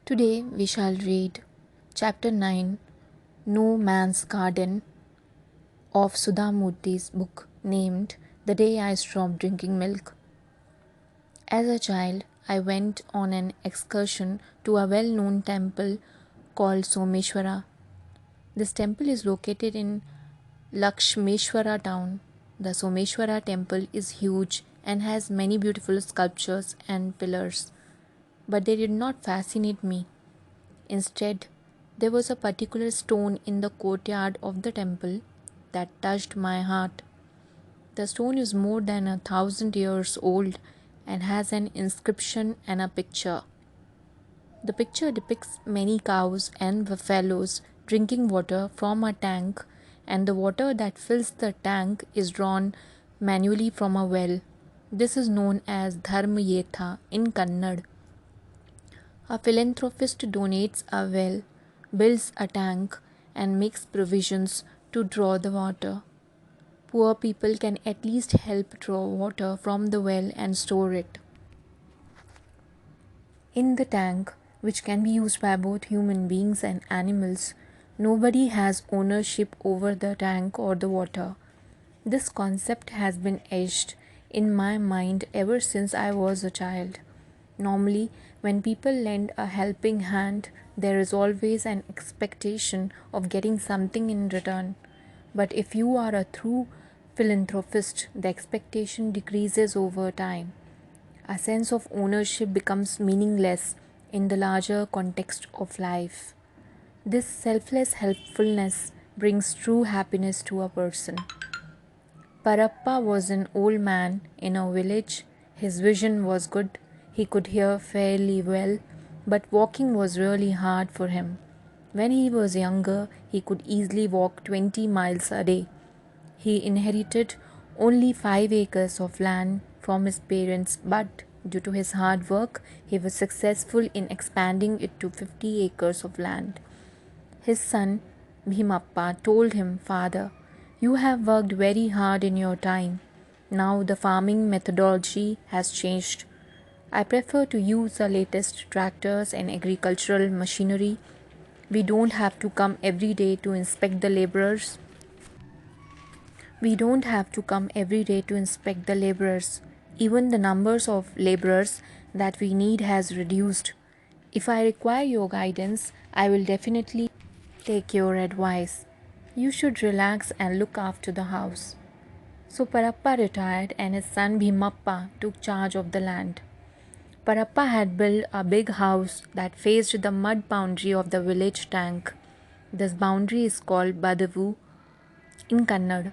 Today we shall read Chapter 9 No Man's Garden of Sudha Murthy's book named The Day I Stopped Drinking Milk. As a child, I went on an excursion to a well known temple called Someshwara. This temple is located in Lakshmeshwara town. The Someshwara temple is huge and has many beautiful sculptures and pillars, but they did not fascinate me. Instead, there was a particular stone in the courtyard of the temple that touched my heart. The stone is more than 1,000 years old and has an inscription and a picture. The picture depicts many cows and buffaloes drinking water from a tank, and the water that fills the tank is drawn manually from a well. This is known as Dharmayetha in Kannada. A philanthropist donates a well, builds a tank, and makes provisions to draw the water. Poor people can at least help draw water from the well and store it. In the tank, which can be used by both human beings and animals, nobody has ownership over the tank or the water. This concept has been etched in my mind ever since I was a child. Normally, when people lend a helping hand, there is always an expectation of getting something in return. But if you are a true philanthropist, the expectation decreases over time. A sense of ownership becomes meaningless in the larger context of life. This selfless helpfulness brings true happiness to a person. Parappa was an old man in a village. His vision was good. He could hear fairly well, but walking was really hard for him. When he was younger, he could easily walk 20 miles a day. He inherited only 5 acres of land from his parents, but due to his hard work, he was successful in expanding it to 50 acres of land. His son, Bhimappa, told him, "Father, you have worked very hard in your time. Now the farming methodology has changed. I prefer to use the latest tractors and agricultural machinery. We don't have to come every day to inspect the laborers. We don't have to come every day to inspect the laborers. Even the numbers of laborers that we need has reduced. If I require your guidance, I will definitely take your advice. You should relax and look after the house." So Parappa retired and his son Bhimappa took charge of the land. Parappa had built a big house that faced the mud boundary of the village tank. This boundary is called Badavu in Kannada.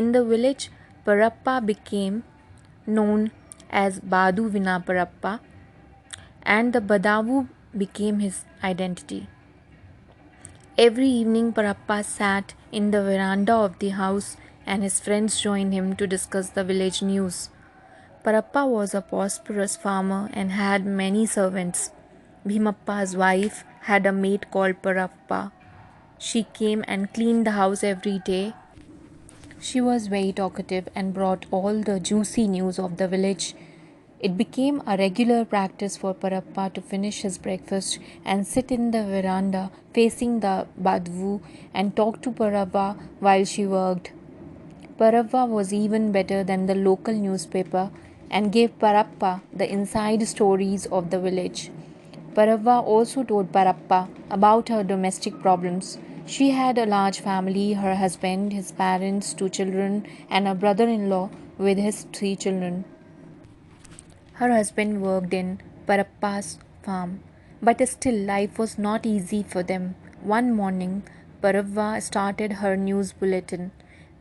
In the village, Parappa became known as Badu Vina Parappa, and the Badavu became his identity. Every evening, Parappa sat in the veranda of the house and his friends joined him to discuss the village news. Parappa was a prosperous farmer and had many servants. Bhimappa's wife had a maid called Parappa. She came and cleaned the house every day. She was very talkative and brought all the juicy news of the village. It became a regular practice for Parappa to finish his breakfast and sit in the veranda facing the Badvu and talk to Parappa while she worked. Parappa was even better than the local newspaper and gave Parappa the inside stories of the village. Parappa also told Parappa about her domestic problems. She had a large family, her husband, his parents, 2 children, and a brother-in-law with his 3 children. Her husband worked in Parappa's farm, but still life was not easy for them. One morning, Parappa started her news bulletin.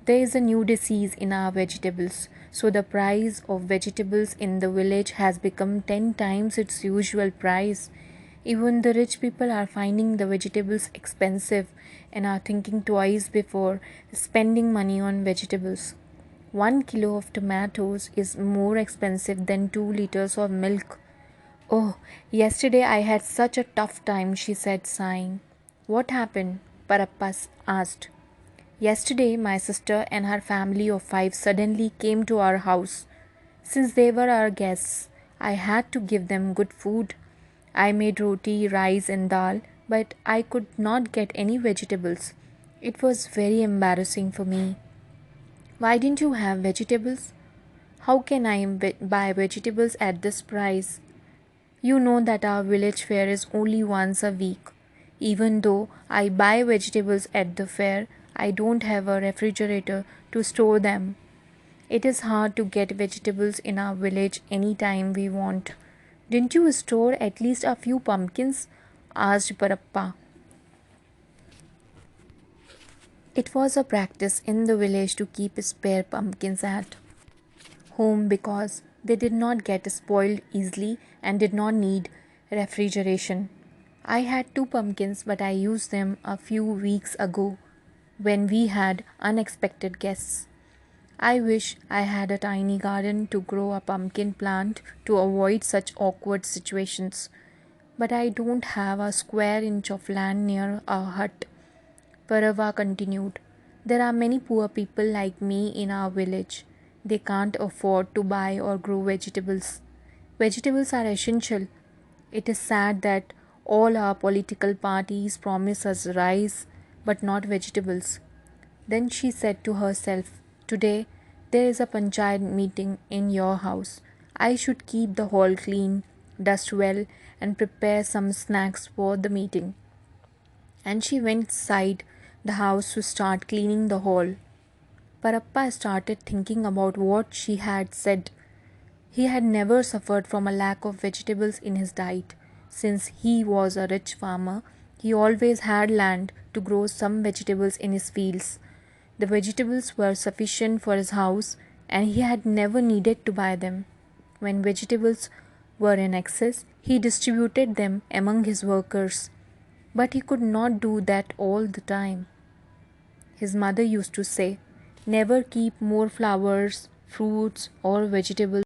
"There is a new disease in our vegetables, so the price of vegetables in the village has become 10 times its usual price. Even the rich people are finding the vegetables expensive and are thinking twice before spending money on vegetables. 1 kilo of tomatoes is more expensive than 2 liters of milk." "Oh, yesterday I had such a tough time," she said, sighing. "What happened?" Parappa asked. "Yesterday, my sister and her family of 5 suddenly came to our house. Since they were our guests, I had to give them good food. I made roti, rice, and dal, but I could not get any vegetables. It was very embarrassing for me. Why didn't you have vegetables? How can I buy vegetables at this price? You know that our village fair is only once a week. Even though I buy vegetables at the fair, I don't have a refrigerator to store them. It is hard to get vegetables in our village anytime we want. Didn't you store at least a few pumpkins? Asked Parappa. It was a practice in the village to keep spare pumpkins at home because they did not get spoiled easily and did not need refrigeration. I had two pumpkins, but I used them a few weeks ago when we had unexpected guests. I wish I had a tiny garden to grow a pumpkin plant to avoid such awkward situations. But I don't have a square inch of land near a hut. Parava continued. There are many poor people like me in our village. They can't afford to buy or grow vegetables. Vegetables are essential. It is sad that all our political parties promise us rice but not vegetables. Then she said to herself, today there is a panchayat meeting in your house. I should keep the hall clean, dust well, and prepare some snacks for the meeting. And she went inside the house to start cleaning the hall. Parappa started thinking about what she had said. He had never suffered from a lack of vegetables in his diet. Since he was a rich farmer, he always had land to grow some vegetables in his fields. The vegetables were sufficient for his house, and he had never needed to buy them. When vegetables were in excess, he distributed them among his workers. But he could not do that all the time. His mother used to say, never keep more flowers, fruits, or vegetables